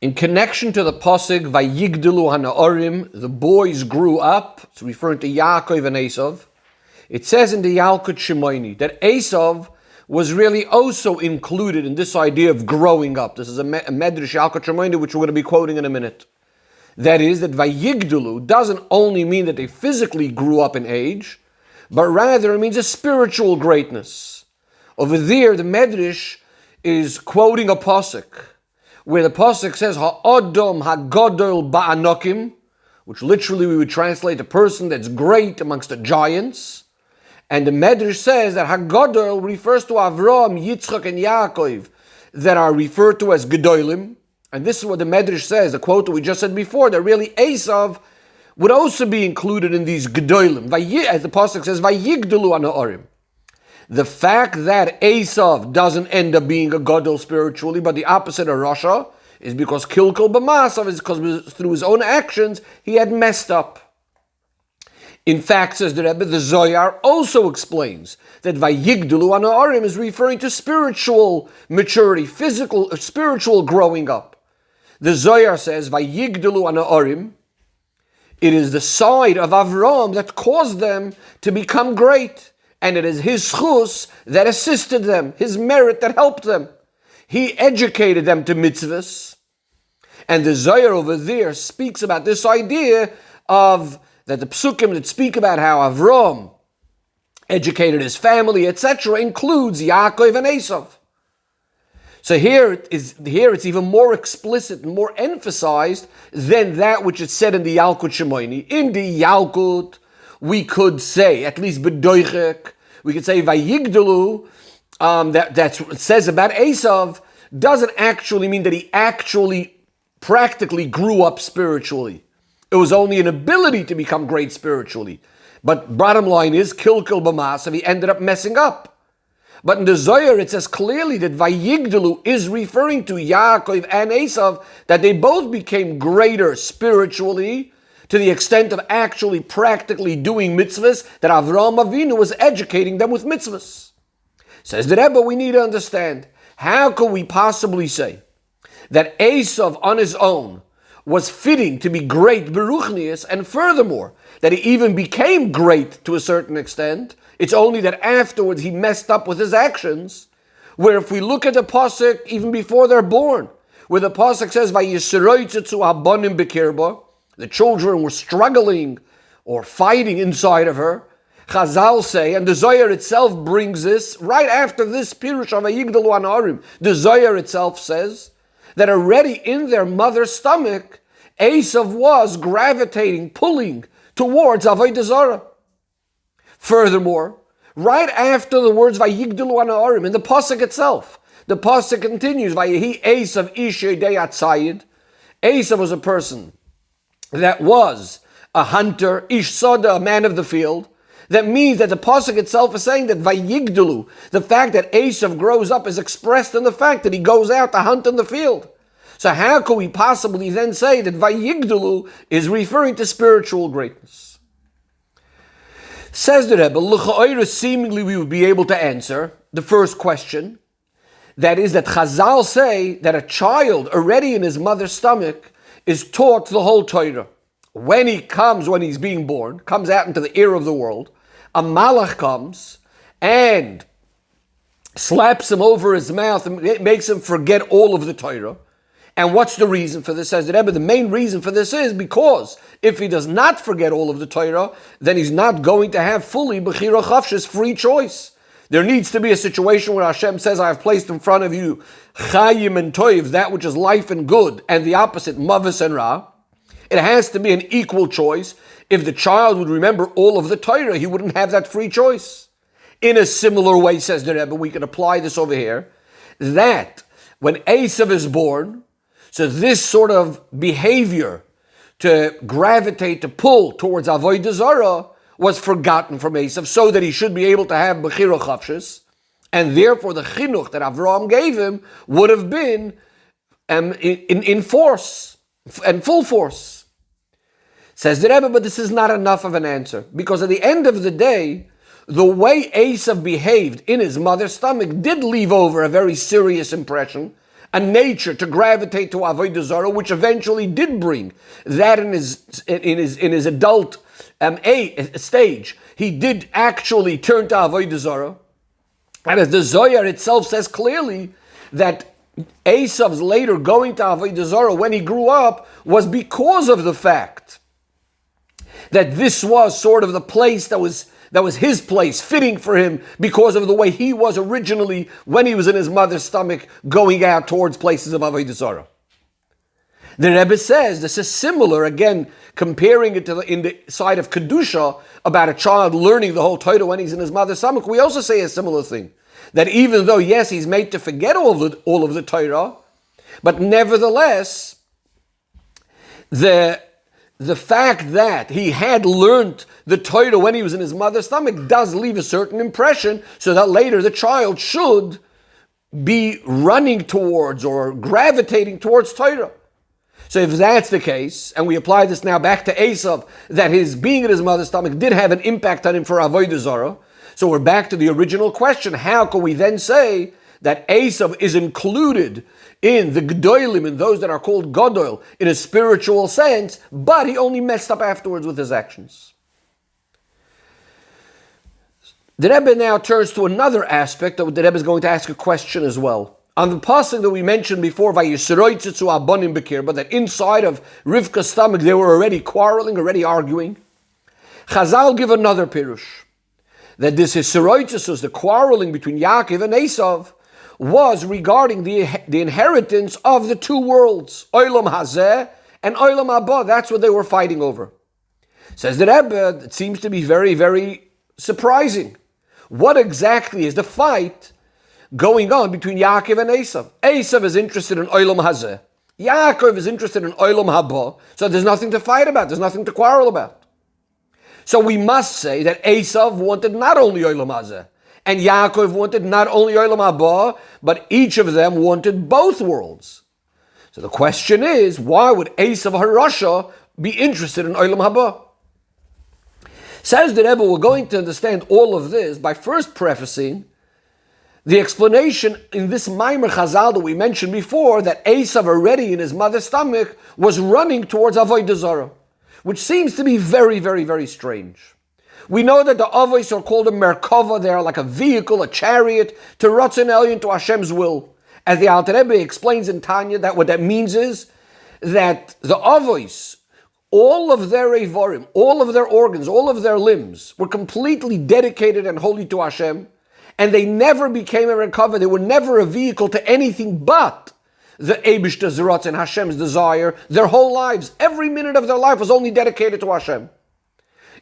In connection to the pasuk Vayigdelu Hanaorim, the boys grew up. It's referring to Yaakov and Esav. It says in the Yalkut Shimoini that Esav was really also included in this idea of growing up. This is a Medrash Yalkut Shimoini, which we're going to be quoting in a minute. That is, that Vayigdelu doesn't only mean that they physically grew up in age, but rather it means a spiritual greatness. Over there, the Medrash is quoting a pasuk, where the pasuk says, Ha'odom ha'godol ba'anokim, which literally we would translate the person that's great amongst the giants. And the Medrash says that ha'godol refers to Avraham, Yitzchak, and Yaakov, that are referred to as gedolim. And this is what the Medrash says, the quote that we just said before, that really Esav would also be included in these gedolim. As the pasuk says, Vayigdelu ha'orim. The fact that Esav doesn't end up being a gadol spiritually, but the opposite of Rasha, is because Kilkel B'Masav is because through his own actions he had messed up. In fact, says the Rebbe, the Zohar also explains that Vayigdelu Hanaorim is referring to spiritual maturity, physical, spiritual growing up. The Zohar says Vayigdelu Hanaorim, it is the side of Avram that caused them to become great. And it is his schus that assisted them, his merit that helped them. He educated them to mitzvahs. And the Zohar over there speaks about this idea of that the psukim that speak about how Avram educated his family, etc., includes Yaakov and Esav. So here it's even more explicit and more emphasized than that which is said in the Yalkut Shimoini. In the Yalkut, we could say, at least b'doichek, we could say Vayigdelu, that's what it says about Esav, doesn't actually mean that he actually practically grew up spiritually. It was only an ability to become great spiritually. But bottom line is, Kilkel B'Masav, he ended up messing up. But in the Zohar, it says clearly that Vayigdelu is referring to Yaakov and Esav, that they both became greater spiritually, to the extent of actually practically doing mitzvahs, that Avraham Avinu was educating them with mitzvahs. Says the Rebbe, we need to understand, how could we possibly say that Esav on his own was fitting to be great beruchnius, and furthermore, that he even became great to a certain extent? It's only that afterwards he messed up with his actions, where if we look at the pasuk, even before they're born, where the pasuk says, Vayisroitzitzu habonim b'kirba, the children were struggling or fighting inside of her. Chazal say, and the Zohar itself brings this, right after this Pirush of Vayigdelu Hanaorim, the Zohar itself says that already in their mother's stomach, Esav was gravitating, pulling towards Avodah Zarah. Furthermore, right after the words Vayigdelu Hanaorim, in the pasuk itself, the pasuk continues, Vayehi Esav ish yedei atzayid. Esav was a person that was a hunter, ish soda, a man of the field. That means that the pasuk itself is saying that Vayigdelu, the fact that Esav grows up, is expressed in the fact that he goes out to hunt in the field. So how could we possibly then say that Vayigdelu is referring to spiritual greatness? Says the Rebbe, l'cha'oira, seemingly we would be able to answer the first question. That is that Chazal say that a child already in his mother's stomach is taught the whole Torah. When he's being born, comes out into the ear of the world, a malach comes and slaps him over his mouth and makes him forget all of the Torah. And what's the reason for this? Says the Rebbe, the main reason for this is because if he does not forget all of the Torah, then he's not going to have fully b'chira chavshis, free choice. There needs to be a situation where Hashem says, I have placed in front of you chayim and toiv, that which is life and good, and the opposite, mavis and ra. It has to be an equal choice. If the child would remember all of the Torah, he wouldn't have that free choice. In a similar way, says the Rebbe, we can apply this over here, that when Esav is born, so this sort of behavior to gravitate, to pull towards Avodah Zarah was forgotten from Esav, so that he should be able to have bechira chavshis, and therefore the chinuch that Avraham gave him would have been in force, and full force. Says the Rebbe, but this is not enough of an answer, because at the end of the day, the way Esav behaved in his mother's stomach did leave over a very serious impression, a nature to gravitate to Avodah Zarah, which eventually did bring that in his adult stage. He did actually turn to Avodah Zarah. And as the Zohar itself says clearly, that Esav's later going to Avodah Zarah when he grew up was because of the fact that this was sort of the place that was his place, fitting for him because of the way he was originally when he was in his mother's stomach going out towards places of Avodah Zarah. The Rebbe says this is similar, again, comparing it to in the side of Kedusha about a child learning the whole Torah when he's in his mother's stomach. We also say a similar thing, that even though, yes, he's made to forget all of the Torah, but nevertheless, the fact that he had learned the Torah when he was in his mother's stomach does leave a certain impression, so that later the child should be running towards or gravitating towards Torah. So if that's the case, and we apply this now back to Esav, that his being in his mother's stomach did have an impact on him for Avodah Zarah, so we're back to the original question. How can we then say that Esav is included in the Gedolim, in those that are called Godol, in a spiritual sense, but he only messed up afterwards with his actions? The Rebbe now turns to another aspect that the Rebbe is going to ask a question as well. On the passage that we mentioned before, but that inside of Rivka's stomach they were already quarreling, already arguing. Chazal give another pirush, that this Yisroitzus, the quarreling between Yaakov and Esav, was regarding the inheritance of the two worlds, Olam Hazeh and Olam Haba. That's what they were fighting over. Says the Rebbe, it seems to be very, very surprising. What exactly is the fight going on between Yaakov and Esav? Esav is interested in Olam Hazeh. Yaakov is interested in Olam Haba. So there's nothing to fight about. There's nothing to quarrel about. So we must say that Esav wanted not only Olam Hazeh, and Yaakov wanted not only Olam Haba, but each of them wanted both worlds. So the question is, why would Esav HaRasha be interested in Olam Haba? Says the Rebbe, we're going to understand all of this by first prefacing the explanation in this Maimer Chazal that we mentioned before, that Esav already in his mother's stomach was running towards Avodah Zarah, which seems to be very, very, very strange. We know that the Avos are called a Merkava. They are like a vehicle, a chariot, to Ratzon Elyon, to Hashem's will. As the Alter Rebbe explains in Tanya, that what that means is that the Avos, all of their Evorim, all of their organs, all of their limbs, were completely dedicated and holy to Hashem, and they never became a Merkava. They were never a vehicle to anything but the Eibishter's Ratz and Hashem's desire. Their whole lives, every minute of their life was only dedicated to Hashem.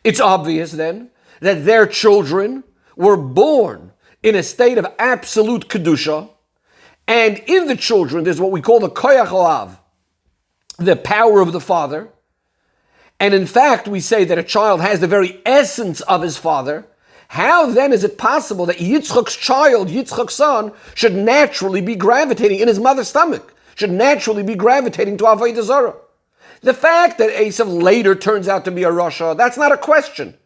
It's obvious then that their children were born in a state of absolute Kedusha, and in the children there's what we call the Koyach Olav, the power of the father. And in fact, we say that a child has the very essence of his father. How then is it possible that Yitzchak's child, Yitzchak's son, should naturally be gravitating in his mother's stomach, should naturally be gravitating to Avodah Zarah? The fact that Esav later turns out to be a Rasha, that's not a question.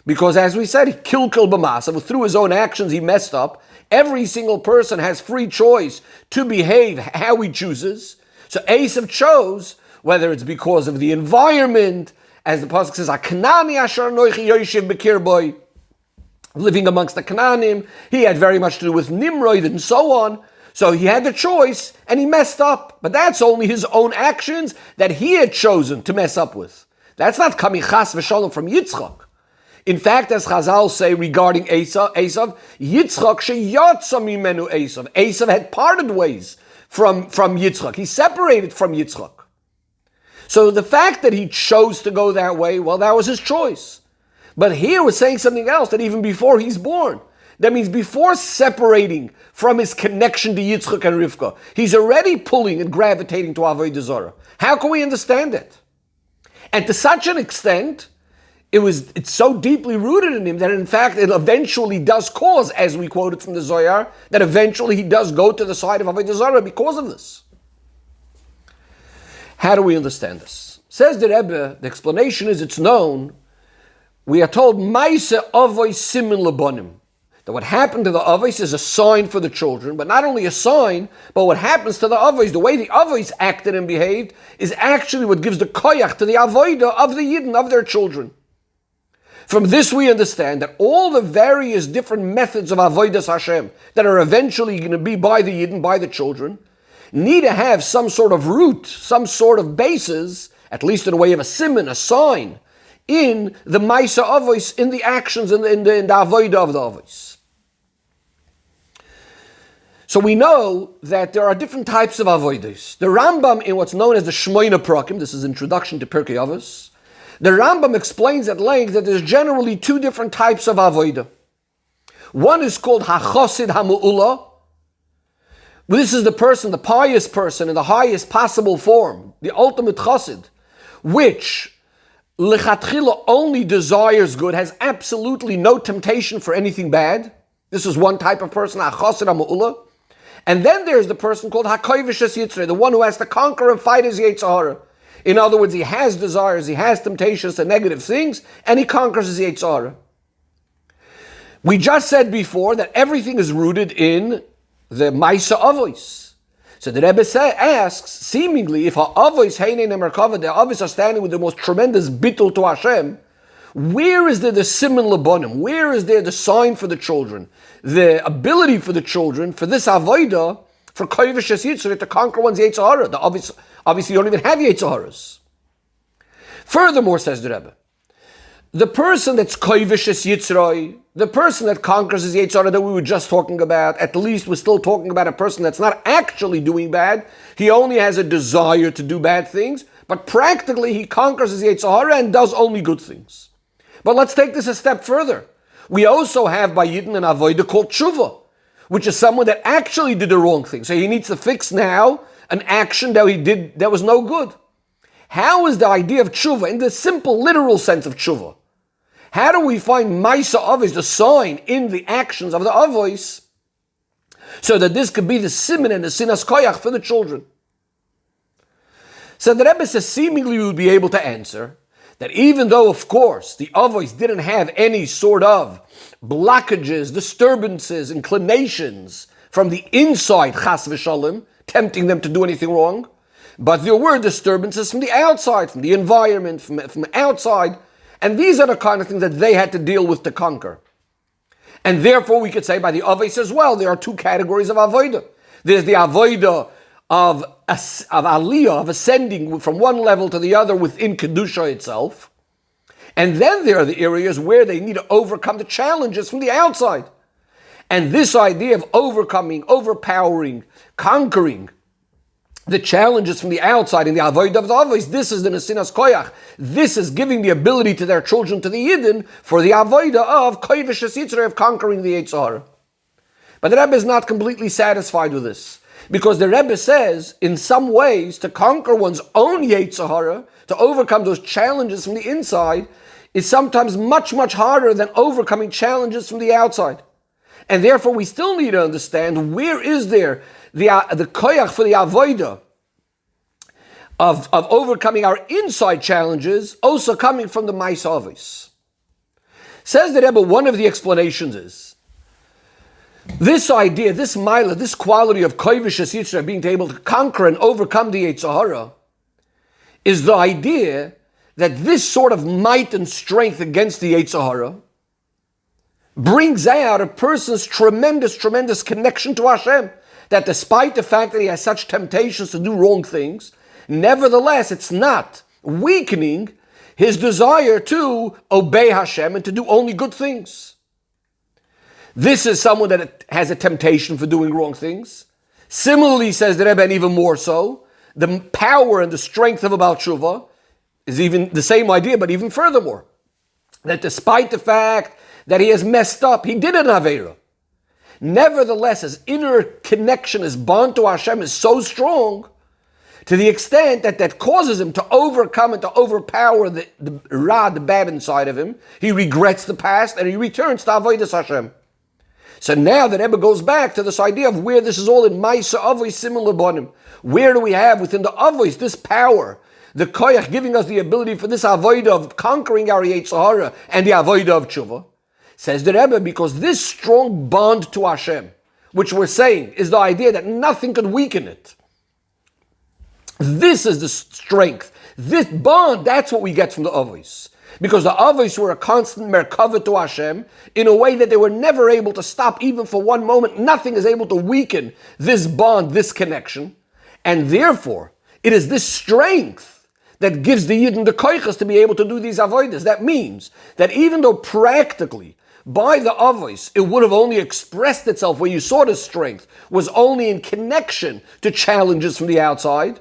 Because as we said, he killed b'masav, through his own actions he messed up. Every single person has free choice to behave how he chooses. So Esav chose, whether it's because of the environment, as the pasuk says, "Akanani asher noichi yoshev bekir boy," living amongst the Canaanim. He had very much to do with Nimrod and so on. So he had the choice and he messed up. But that's only his own actions that he had chosen to mess up with. That's not coming chas v'shalom from Yitzchak. In fact, as Chazal say regarding Esav, Yitzchak sheyatsa mimenu Esav. Esav had parted ways from Yitzchak. He separated from Yitzchak. So the fact that he chose to go that way, well, that was his choice. But here we're saying something else, that even before he's born, that means before separating from his connection to Yitzchak and Rivka, he's already pulling and gravitating to Avodah Zarah. How can we understand it? And to such an extent, it's so deeply rooted in him that in fact it eventually does cause, as we quoted from the Zohar, that eventually he does go to the side of Avodah Zarah because of this. How do we understand this? Says the Rebbe, the explanation is it's known. We are told, Maise Avos Simin Lebonim, that what happened to the avos is a sign for the children, but not only a sign, but what happens to the avos, the way the avos acted and behaved, is actually what gives the koyach to the avodah of the yidden, of their children. From this we understand that all the various different methods of avodas Hashem that are eventually going to be by the yidden, by the children, need to have some sort of root, some sort of basis, at least in a way of a siman, a sign, in the Maisa Avos, in the actions, in the avodah of the Avos. So we know that there are different types of avodas. The Rambam, in what's known as the Shmoina Prakim, this is Introduction to Pirkei Avos, the Rambam explains at length that there's generally two different types of avodah. One is called HaChosid HaMu'ula. This is the person, the pious person, in the highest possible form, the ultimate chassid, which lechatchila only desires good, has absolutely no temptation for anything bad. This is one type of person, HaChosid HaMu'ula. And then there's the person called HaKoivish Yitzrei, the one who has to conquer and fight his Yetzer Hara. In other words, he has desires, he has temptations and negative things, and he conquers his Yetzer Hara. We just said before that everything is rooted in the Maisa Avos. So the Rebbe asks, seemingly, if Avos Heinen and Merkava, the Avos are standing with the most tremendous bittul to Hashem, where is there the siman labonim? Where is there the sign for the children? The ability for the children, for this avodah, for kovish yitzrei, to conquer one's Yetzer Hara. Obviously, you don't even have Yetzer Haras. Furthermore, says the Rebbe, the person that's kovish yitzrei, the person that conquers his Yetzer Hara that we were just talking about, at least we're still talking about a person that's not actually doing bad. He only has a desire to do bad things, but practically he conquers his Yetzer Hara and does only good things. But let's take this a step further. We also have by Yidden an avodah called tshuva, which is someone that actually did the wrong thing. So he needs to fix now an action that he did that was no good. How is the idea of tshuva, in the simple literal sense of tshuva? How do we find Maisa Avos, the sign in the actions of the Avos, so that this could be the siman and the sinas koyach for the children? So the Rebbe says seemingly we would be able to answer that even though, of course, the Avos didn't have any sort of blockages, disturbances, inclinations from the inside, chas v'shalom, tempting them to do anything wrong, but there were disturbances from the outside, from the environment, from outside, and these are the kind of things that they had to deal with to conquer. And therefore we could say by the Avos as well, there are two categories of avodah. There's the avodah of aliyah, of ascending from one level to the other within Kedusha itself. And then there are the areas where they need to overcome the challenges from the outside. And this idea of overcoming, overpowering, conquering the challenges from the outside in the avodah of the avos, this is the nesinas koyach. This is giving the ability to their children, to the yidden, for the avodah of koyvish yitzrei, of conquering the Yetzer Hara. But the Rebbe is not completely satisfied with this, because the Rebbe says, in some ways, to conquer one's own Yetzer Hara, to overcome those challenges from the inside, is sometimes much, much harder than overcoming challenges from the outside. And therefore, we still need to understand where is there the koyach for the avodah of overcoming our inside challenges, also coming from the Ma'is Avos. Says the Rebbe, one of the explanations is this idea, this mila, this quality of kovish yitzrei, being able to conquer and overcome the Yetzer Hara, is the idea that this sort of might and strength against the Yetzer Hara brings out a person's tremendous, tremendous connection to Hashem. That despite the fact that he has such temptations to do wrong things, nevertheless, it's not weakening his desire to obey Hashem and to do only good things. This is someone that has a temptation for doing wrong things. Similarly, says the Rebbe, and even more so, the power and the strength of a Baal Tshuva is even the same idea, but even furthermore, that despite the fact that he has messed up, he did an Aveira. Nevertheless, his inner connection, his bond to Hashem is so strong to the extent that causes him to overcome and to overpower the ra, the bad inside of him. He regrets the past and he returns to Avodas Hashem. So now the Rebbe goes back to this idea of where this is all in Ma'isa Avos similar bonim. Where do we have within the Avos this power, the koyach giving us the ability for this avodah of conquering our Yetzer Hara and the avodah of tshuva? Says the Rebbe, because this strong bond to Hashem, which we're saying is the idea that nothing could weaken it. This is the strength. This bond, that's what we get from the Avos. Because the Avos were a constant merkava to Hashem in a way that they were never able to stop even for one moment. Nothing is able to weaken this bond, this connection. And therefore, it is this strength that gives the Yidden the koiches to be able to do these avodas. That means that even though practically, by the Avos, it would have only expressed itself where you saw the strength, was only in connection to challenges from the outside.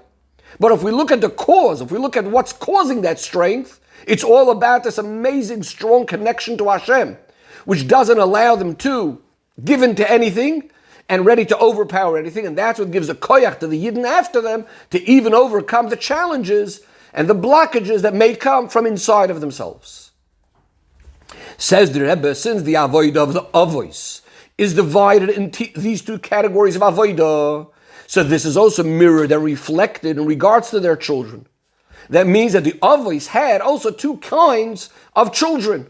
But if we look at the cause, if we look at what's causing that strength, it's all about this amazing, strong connection to Hashem, which doesn't allow them to give in to anything and ready to overpower anything. And that's what gives a koyach to the Yidden after them to even overcome the challenges and the blockages that may come from inside of themselves. Says the Rebbe, since the avodah of the avos is divided into these two categories of avodah, so this is also mirrored and reflected in regards to their children. That means that the avos had also two kinds of children.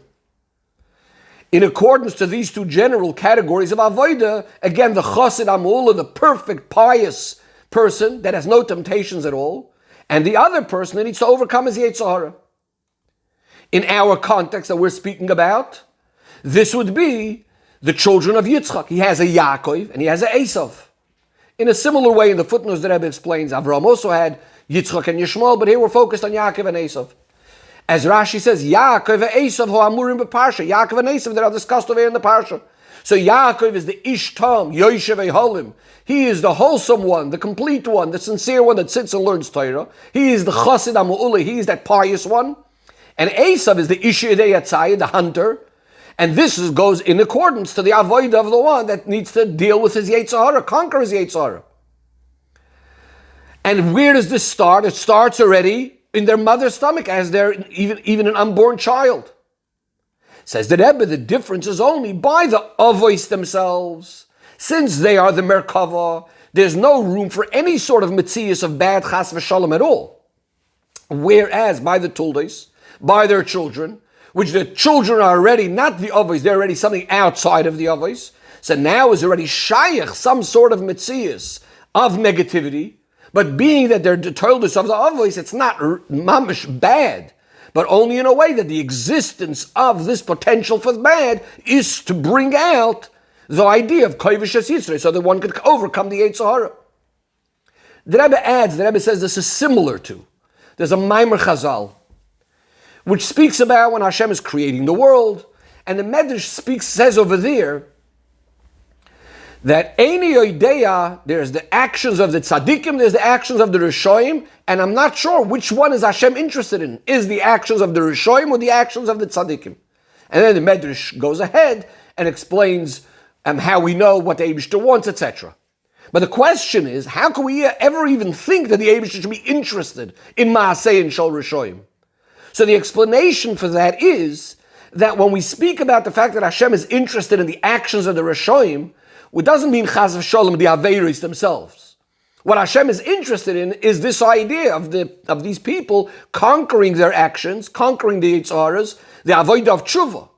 In accordance to these two general categories of avodah, again, the chassid amula, the perfect, pious person that has no temptations at all, and the other person that needs to overcome his Yetzer Hara. In our context that we're speaking about, this would be the children of Yitzchak. He has a Yaakov and he has a Esav. In a similar way, in the footnotes that Rebbe explains, Avraham also had Yitzchak and Yishmael, but here we're focused on Yaakov and Esav. As Rashi says, Yaakov and Esav ho amurim b'parsha. Yaakov and Esav that are discussed over here in the parsha. So Yaakov is the Ish Tam, Yoshev Eholim. He is the wholesome one, the complete one, the sincere one that sits and learns Torah. He is the Chassid Amu'ula. He is that pious one. And Esav is the Ish Yedei Yatzai, the hunter. And this goes in accordance to the avodah of the one that needs to deal with his Yetzer Hara, conquer his Yetzer Hara. And where does this start? It starts already in their mother's stomach as they're even an unborn child. Says the Rebbe, the difference is only by the avos themselves. Since they are the merkava, there's no room for any sort of metzias of bad chas v'shalom at all. Whereas by the Toldos, by their children, which the children are already not the avos, they're already something outside of the avos. So now is already shayach, some sort of metzias of negativity. But being that they're the Toldos of the avos, it's not mamish bad, but only in a way that the existence of this potential for bad is to bring out the idea of koivishas Yisrael, so that one could overcome the Yetzer Hara. The Rebbe adds, the Rebbe says this is similar to, there's a Maimer Chazal, which speaks about when Hashem is creating the world, and the Medrash says over there, that Eini Yodeya, there's the actions of the tzaddikim, there's the actions of the Rishoim, and I'm not sure which one is Hashem interested in. Is the actions of the Rishoim or the actions of the tzaddikim? And then the Medrash goes ahead and explains how we know what the Eibishter wants, etc. But the question is, how can we ever even think that the Eibishter should be interested in Maaseh and Shol Rishoim? So the explanation for that is that when we speak about the fact that Hashem is interested in the actions of the Rishoim, it doesn't mean chas v'sholem the aveiros themselves. What Hashem is interested in is this idea of these people conquering their actions, conquering the Yetzer Haras, the avodah of tshuva.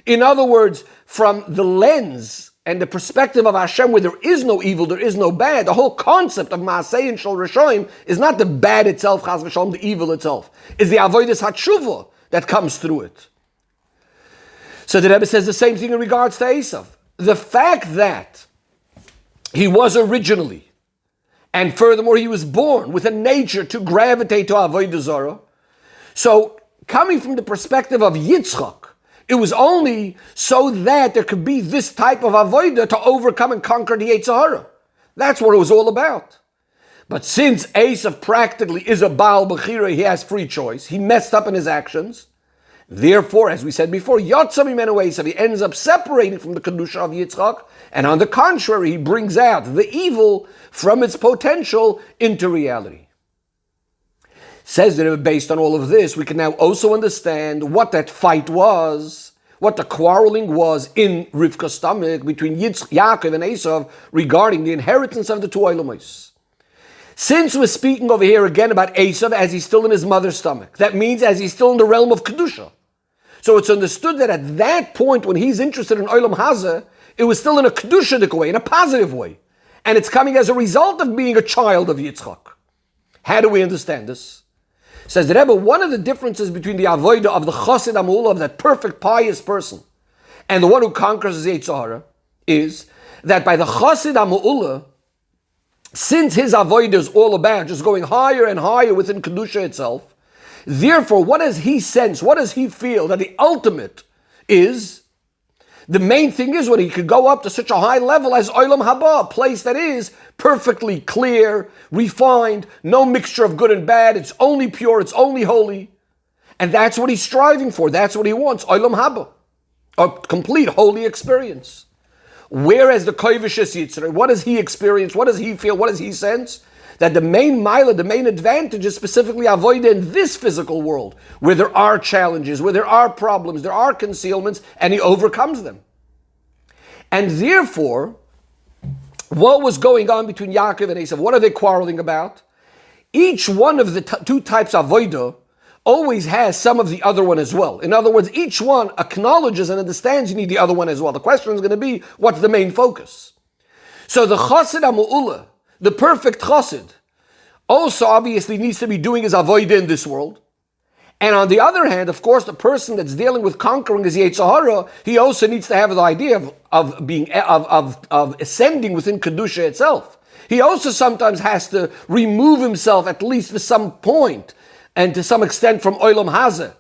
In other words, from the lens and the perspective of Hashem, where there is no evil, there is no bad, the whole concept of Maaseh and Shol Rishoim is not the bad itself, chas v'sholem, the evil itself. It's the avodas hatshuva that comes through it. So the Rebbe says the same thing in regards to Esav. The fact that he was originally, and furthermore he was born with a nature to gravitate to Avodah Zarah, so coming from the perspective of Yitzchak, it was only so that there could be this type of Avodah to overcome and conquer the Yetzer Hara. That's what it was all about. But since Esav practically is a Baal Bechira, he has free choice, he messed up in his actions. Therefore, as we said before, Yotza Mimenu Esav, he ends up separating from the Kedusha of Yitzchak, and on the contrary, he brings out the evil from its potential into reality. Says that based on all of this, we can now also understand what that fight was, what the quarreling was in Rivka's stomach between Yaakov and Esav regarding the inheritance of the two Oilamos. Since we're speaking over here again about Esav as he's still in his mother's stomach, that means as he's still in the realm of Kedusha. So it's understood that at that point, when he's interested in Olam Hazeh, it was still in a Kedushic way, in a positive way. And it's coming as a result of being a child of Yitzchak. How do we understand this? Says the Rebbe, one of the differences between the avodah of the Chassid HaMe'ula, of that perfect pious person, and the one who conquers his Yetzer Hara, is that by the Chassid HaMe'ula, since his avodah is all about just going higher and higher within Kedusha itself, therefore, what does he sense, what does he feel that the ultimate is? The main thing is when he could go up to such a high level as Olam Haba, a place that is perfectly clear, refined, no mixture of good and bad, it's only pure, it's only holy. And that's what he's striving for, that's what he wants, Olam Haba, a complete holy experience. Whereas the Koivishis Yitzhak, what does he experience, what does he feel, what does he sense? That the main mila, the main advantage is specifically avoid in this physical world, where there are challenges, where there are problems, there are concealments, and he overcomes them. And therefore, what was going on between Yaakov and Esav? What are they quarreling about? Each one of the two types of avodah always has some of the other one as well. In other words, each one acknowledges and understands you need the other one as well. The question is going to be, what's the main focus? So the Chassid HaMe'ula, the perfect chassid, also obviously needs to be doing his avodah in this world. And on the other hand, of course, the person that's dealing with conquering his Yetzer Hara, he also needs to have the idea of ascending within Kedusha itself. He also sometimes has to remove himself, at least to some point, and to some extent from Olam Hazeh.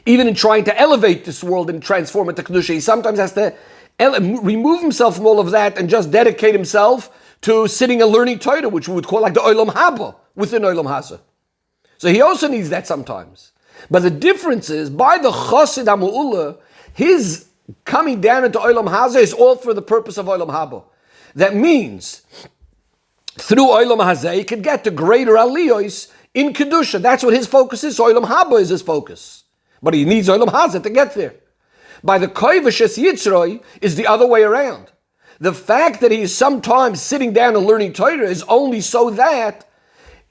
Even in trying to elevate this world and transform it to Kedusha, he sometimes has to remove himself from all of that and just dedicate himself to sitting and learning Torah, which we would call like the Olam Haba within Olam Hazeh. So he also needs that sometimes. But the difference is, by the Chassid HaMe'ula, his coming down into Olam Hazeh is all for the purpose of Olam Haba. That means, through Olam Hazeh, he can get to greater aliyos in Kedusha. That's what his focus is. So Olam Haba is his focus. But he needs Olam Hazeh to get there. By the Koivishis Yitzroi is the other way around. The fact that he is sometimes sitting down and learning Torah is only so that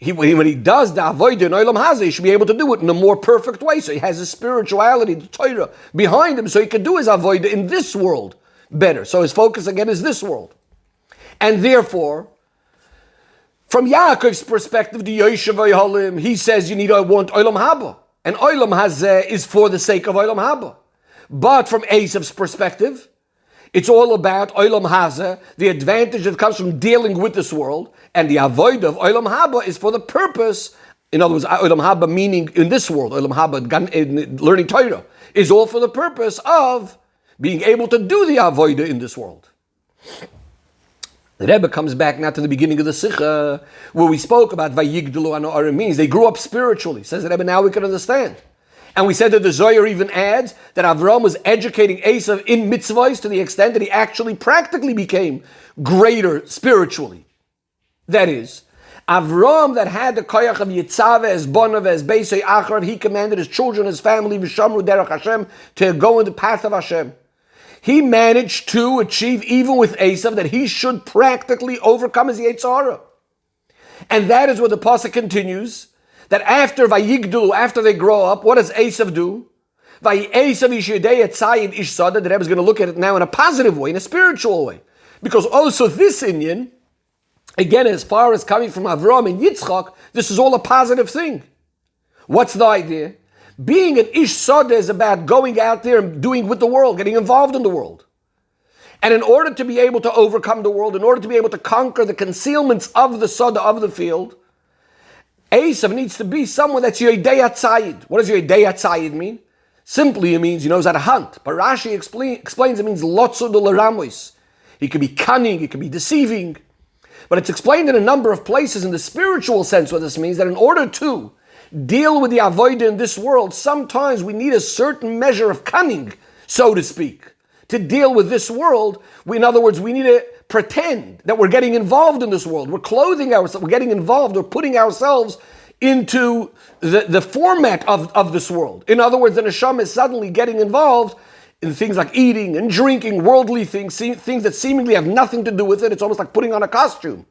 when he does the avodah in Olam Hazeh, he should be able to do it in a more perfect way. So he has his spirituality, the Torah, behind him, so he can do his avodah in this world better. So his focus again is this world. And therefore, from Yaakov's perspective, the Yoshev Halim, he says I want Olam Haba. And Olam Hazeh is for the sake of Olam Haba. But from Esav's perspective, it's all about Olam Hazeh, the advantage that comes from dealing with this world, and the avoid of Olam Haba is for the purpose, in other words, Olam Haba meaning in this world, Olam Haba, learning Torah, is all for the purpose of being able to do the avodah in this world. The Rebbe comes back now to the beginning of the Sicha, where we spoke about Vayigdulu Anorim means they grew up spiritually. Says the Rebbe, now we can understand. And we said that the Zohar even adds that Avram was educating Esav in mitzvahs to the extent that he actually practically became greater spiritually. That is, Avram that had the koyach of Yitzaveh as Bonav, as Beisei Achrav, he commanded his children, his family, Vishamru Derech Hashem, to go in the path of Hashem. He managed to achieve, even with Esav, that he should practically overcome his Yetzer Hara. And that is where the pasuk continues, that after Vayigdulu, after they grow up, what does Esav do? Esav Yishidei Etzayid Ishsada, the Rebbe is going to look at it now in a positive way, in a spiritual way. Because also this Inyan, again, as far as coming from Avram and Yitzchak, this is all a positive thing. What's the idea? Being an Ish Sada is about going out there and doing with the world, getting involved in the world. And in order to be able to overcome the world, in order to be able to conquer the concealments of the Sada, of the field, Esav needs to be someone that's Yodei Atzayid. What does Yodei Atzayid mean? Simply it means he knows how to hunt. But Rashi explains it means Lotzu de Laramois. He could be cunning, he could be deceiving. But it's explained in a number of places in the spiritual sense what this means, that in order to deal with the avodah in this world, sometimes we need a certain measure of cunning, so to speak. To deal with this world, in other words, we need to pretend that we're getting involved in this world. We're clothing ourselves, we're getting involved, we're putting ourselves into the format of this world. In other words, the neshama is suddenly getting involved in things like eating and drinking, worldly things, things that seemingly have nothing to do with it. It's almost like putting on a costume.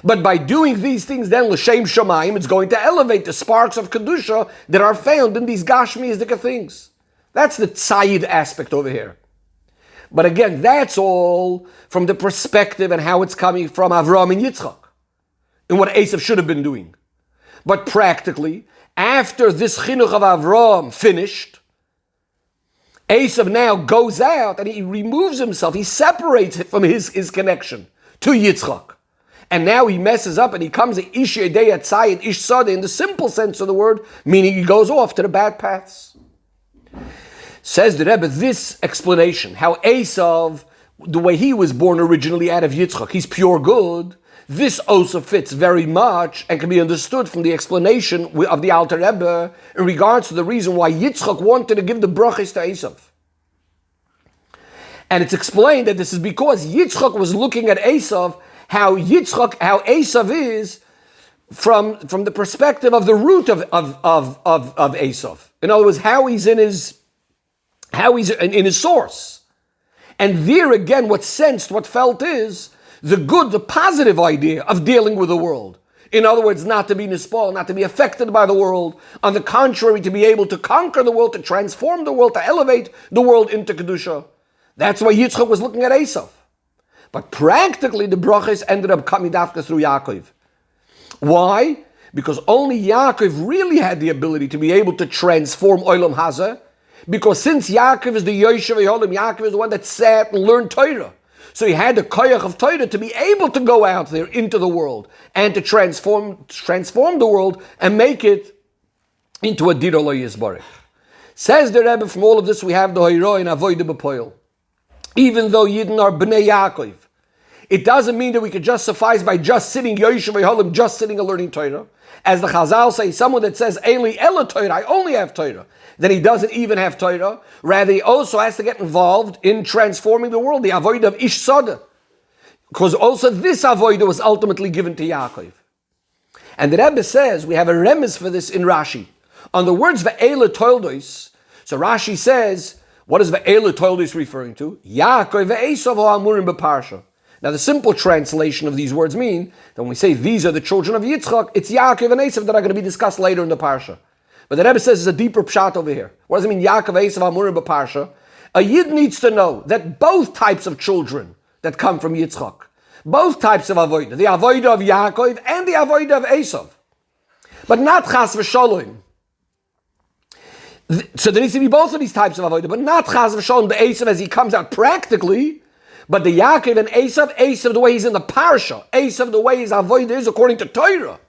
But by doing these things, then l'shem shamayim, it's going to elevate the sparks of kedusha that are found in these gashmiistic things. That's the tzayid aspect over here. But again, that's all from the perspective and how it's coming from Avraham and Yitzchak, and what Esav should have been doing. But practically, after this chinuch of Avraham finished, Esav now goes out and he removes himself, he separates it from his connection to Yitzchak. And now he messes up and he comes a ish yedei atzayid, ish sada in the simple sense of the word, meaning he goes off to the bad paths. Says the Rebbe, this explanation, how Esav, the way he was born originally out of Yitzchak, he's pure good, this also fits very much and can be understood from the explanation of the Alter Rebbe in regards to the reason why Yitzchak wanted to give the brachos to Esav. And it's explained that this is because Yitzchak was looking at Esav, how Esav is from the perspective of the root of Esav. In other words, how he's in his source. And there again, what sensed, what felt is the good, the positive idea of dealing with the world. In other words, not to be nispal, not to be affected by the world. On the contrary, to be able to conquer the world, to transform the world, to elevate the world into Kedusha. That's why Yitzchak was looking at Esav. But practically, the brachos ended up coming dafka through Yaakov. Why? Because only Yaakov really had the ability to be able to transform Olam Hazeh. Because since Yaakov is the Yoshev Yeholim, Yaakov is the one that sat and learned Torah. So he had the koyach of Torah to be able to go out there into the world and to transform the world and make it into a Dira Lo Yisbarech. Says the Rebbe, from all of this we have the Hoiro and Avodah B'Poel. Even though Yidden are Bnei Yaakov, it doesn't mean that we could just suffice by just sitting Yoshev Yeholim, just sitting and learning Torah. As the Chazal say, someone that says, Eli Ela Torah, I only have Torah, then he doesn't even have Torah. Rather, he also has to get involved in transforming the world, the avodah of Ish Sada. Because also this avodah was ultimately given to Yaakov. And the Rebbe says, we have a remez for this in Rashi. On the words Ve'ela Toldos, so Rashi says, what is Ve'ela Toldos referring to? Yaakov ve'esav ha'amurim b'parsha. Now the simple translation of these words mean that when we say these are the children of Yitzchak, it's Yaakov and Esav that are going to be discussed later in the parsha. But the Rebbe says there's a deeper pshat over here. What does it mean, Yaakov, Esav, Amurim, B'Parsha? A Yid needs to know that both types of children that come from Yitzchak, both types of avodah, the avodah of Yaakov and the avodah of Esav, but not chas v'sholom. So there needs to be both of these types of avodah, but not chas v'sholom, the Esav as he comes out practically, but the Yaakov and Esav the way he's in the parsha, Esav the way his avodah is according to Torah.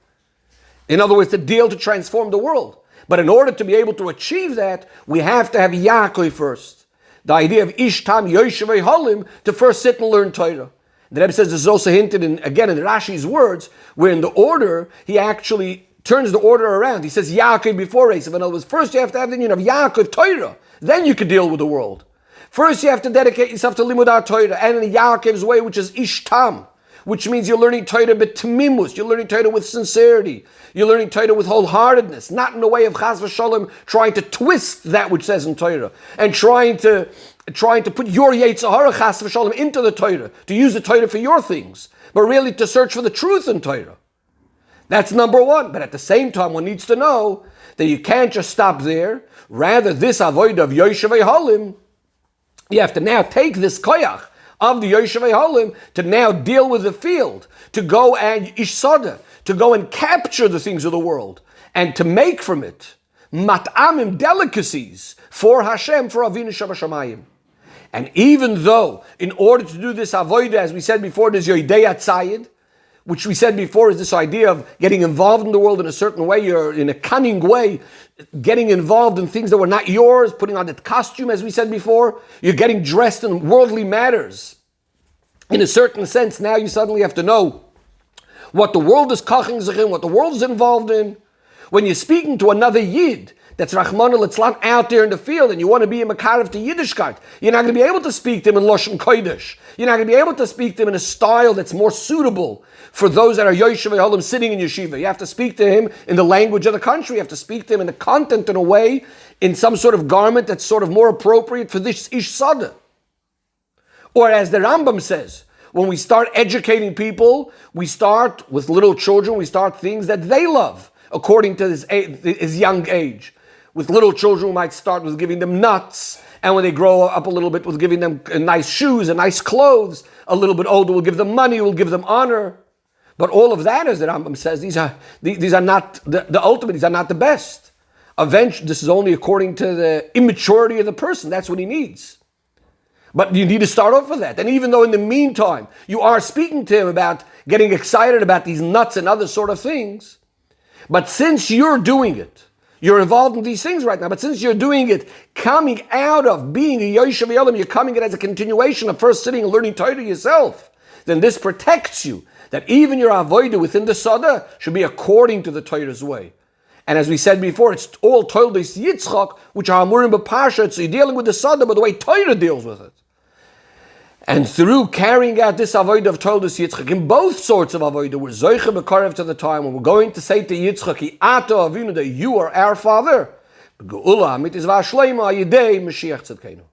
In other words, to transform the world. But in order to be able to achieve that, we have to have Yaakov first. The idea of Ishtam Yoshev Yeholim, to first sit and learn Torah. The Rebbe says this is also hinted in Rashi's words, where in the order, he actually turns the order around. He says Yaakov before Esav. In other words, first you have to have the union of Yaakov Torah. Then you can deal with the world. First you have to dedicate yourself to Limud Torah, and in Yaakov's way, which is Ishtam, which means you're learning Torah b'tmimus, you're learning Torah with sincerity, you're learning Torah with wholeheartedness, not in the way of chas v'sholem, trying to twist that which says in Torah, and trying to put your Yetzer Hara chas v'sholem into the Torah, to use the Torah for your things, but really to search for the truth in Torah. That's number one. But at the same time, one needs to know that you can't just stop there. Rather, this avodah of Yoshev Yeholim, you have to now take this koyach of the Yoshev Yeholim to now deal with the field, to go and ishsada, to go and capture the things of the world, and to make from it mat'amim, delicacies for Hashem, for Avinu Shabashamayim. And even though, in order to do this avodah, as we said before, there's Yodei Atzayid, which we said before is this idea of getting involved in the world in a certain way, you're in a cunning way, getting involved in things that were not yours, putting on that costume, as we said before, you're getting dressed in worldly matters. In a certain sense, now you suddenly have to know what the world is kaching zechin, what the world is involved in. When you're speaking to another Yid, that's Rahman al-Itzlan out there in the field, and you want to be a Makarev to Yiddishkeit, you're not going to be able to speak to him in Lashon Kodesh. You're not going to be able to speak to him in a style that's more suitable for those that are Yoshev Yeholim sitting in yeshiva. You have to speak to him in the language of the country. You have to speak to him in the content in a way, in some sort of garment that's sort of more appropriate for this Ish Sada. Or as the Rambam says, When we start educating people, we start with little children, we start things that they love, according to his young age. With little children, we might start with giving them nuts, and when they grow up a little bit, with giving them nice shoes and nice clothes. A little bit older, we'll give them money, we'll give them honor. But all of that, as the Rambam says, these are not the ultimate, these are not the best. Eventually, this is only according to the immaturity of the person, that's what he needs. But you need to start off with that. And even though in the meantime, you are speaking to him about getting excited about these nuts and other sort of things, but since you're doing it, you're involved in these things right now, but since you're doing it, coming out of being a Yoshev Yolim, you're coming it as a continuation of first sitting and learning Torah yourself, then this protects you, that even your avodah within the Sada should be according to the Torah's way. And as we said before, it's all Toldos Yitzchak, which are Amurim B'Parsha, so you're dealing with the Sada, but the way Torah deals with it. And through carrying out this avodah of Toldos Yitzchak, in both sorts of avodah, we're Zoicha B'Karev to the time when we're going to say to Yitzchak, Ki Ato Avinu, that you are our father. Geula Amit Izvah Shleima Yidei Mashiach Tzedkeinu.